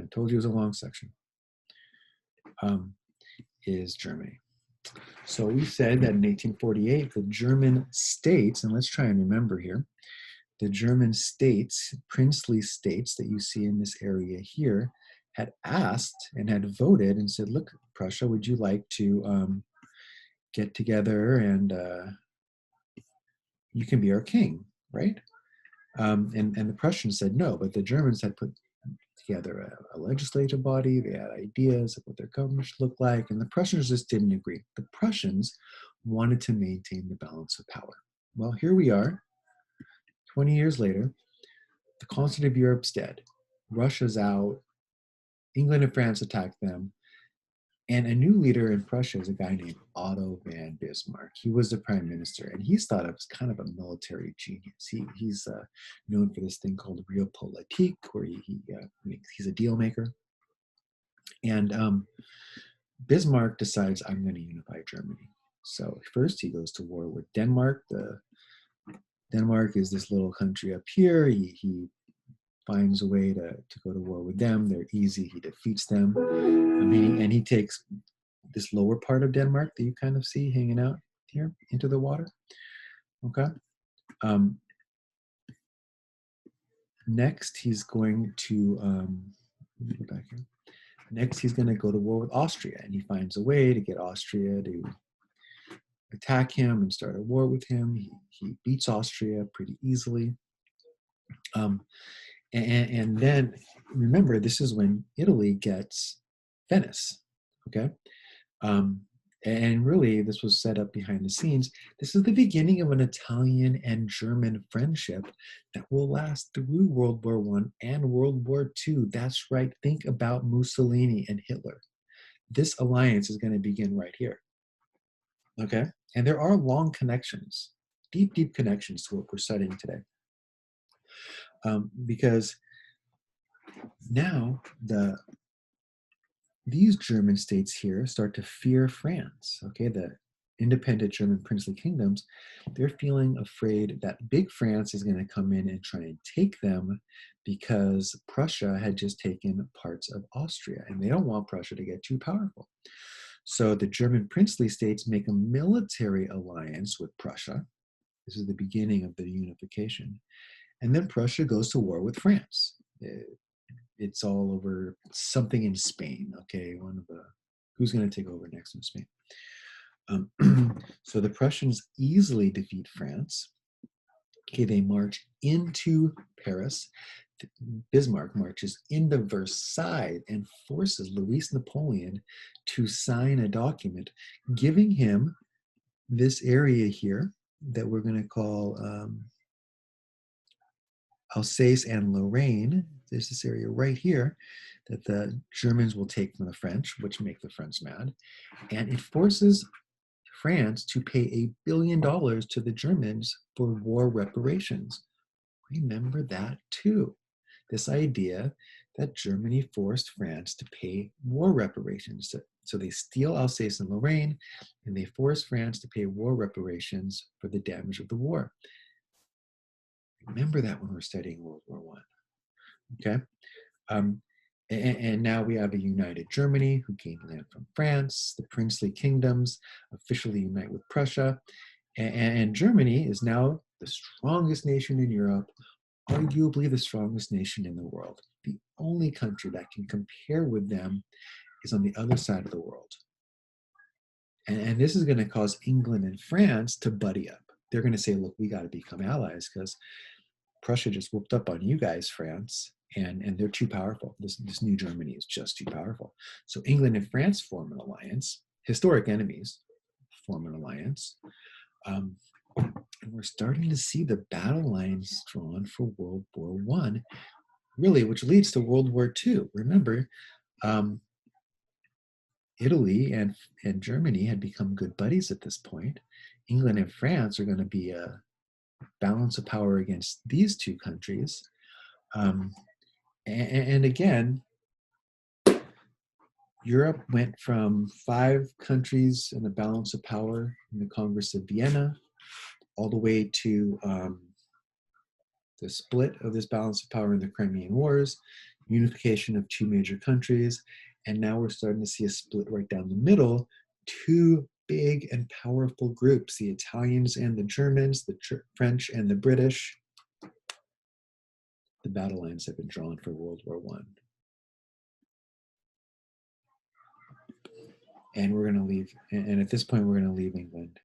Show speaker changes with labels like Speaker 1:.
Speaker 1: I told you it was a long section, is Germany. So we said that in 1848, the German states, and let's try and remember here, the German states, princely states that you see in this area here, had asked and had voted and said, look, Prussia, would you like to get together and you can be our king, right? And the Prussians said no, but the Germans had put together a legislative body. They had ideas of what their government should look like, and the Prussians just didn't agree. The Prussians wanted to maintain the balance of power. Well, here we are, 20 years later. The continent of Europe's dead. Russia's out. England and France attacked them. And a new leader in Prussia is a guy named Otto Van Bismarck. He was the prime minister, and he's thought of as kind of a military genius. He's known for this thing called realpolitik, where he's a deal maker. And Bismarck decides, I'm going to unify Germany. So first he goes to war with Denmark. Denmark is this little country up here. He finds a way to go to war with them. They're easy. He defeats them. And he takes this lower part of Denmark that you kind of see hanging out here into the water. Okay. Next, he's going to, let me go back here. Next, he's going to go to war with Austria, and he finds a way to get Austria to attack him and start a war with him. He beats Austria pretty easily. And then, remember, this is when Italy gets Venice, okay? And really, this was set up behind the scenes. This is the beginning of an Italian and German friendship that will last through World War I and World War II. That's right. Think about Mussolini and Hitler. This alliance is going to begin right here, okay? And there are long connections, deep, deep connections to what we're studying today. Because now these German states here start to fear France, okay? The independent German princely kingdoms, they're feeling afraid that big France is going to come in and try and take them because Prussia had just taken parts of Austria, and they don't want Prussia to get too powerful. So the German princely states make a military alliance with Prussia. This is the beginning of the unification. And then Prussia goes to war with France. It's all over something in Spain, okay? Who's going to take over next in Spain? So the Prussians easily defeat France. Okay, they march into Paris. Bismarck marches into Versailles and forces Louis Napoleon to sign a document giving him this area here that we're going to call Alsace and Lorraine. There's this area right here that the Germans will take from the French, which make the French mad. And it forces France to pay $1 billion to the Germans for war reparations. Remember that too. This idea that Germany forced France to pay war reparations. So they steal Alsace and Lorraine, and they force France to pay war reparations for the damage of the war. Remember that when we're studying World War I. Okay? And now we have a united Germany who gained land from France. The princely kingdoms officially unite with Prussia. And Germany is now the strongest nation in Europe, arguably the strongest nation in the world. The only country that can compare with them is on the other side of the world. And this is going to cause England and France to buddy up. They're going to say, look, we got to become allies because Prussia just whooped up on you guys, France, and they're too powerful. This new Germany is just too powerful. So England and France form an alliance. Historic enemies form an alliance. And we're starting to see the battle lines drawn for World War I, really, which leads to World War II. Remember, Italy and Germany had become good buddies at this point. England and France are going to be a balance of power against these two countries. And again, Europe went from 5 countries in the balance of power in the Congress of Vienna, all the way to the split of this balance of power in the Crimean Wars. unification of two major countries, and now we're starting to see a split right down the middle. Two big and powerful groups, the Italians and the Germans, the French and the British. The battle lines have been drawn for World War I. And we're going to leave, and at this point, we're going to leave England.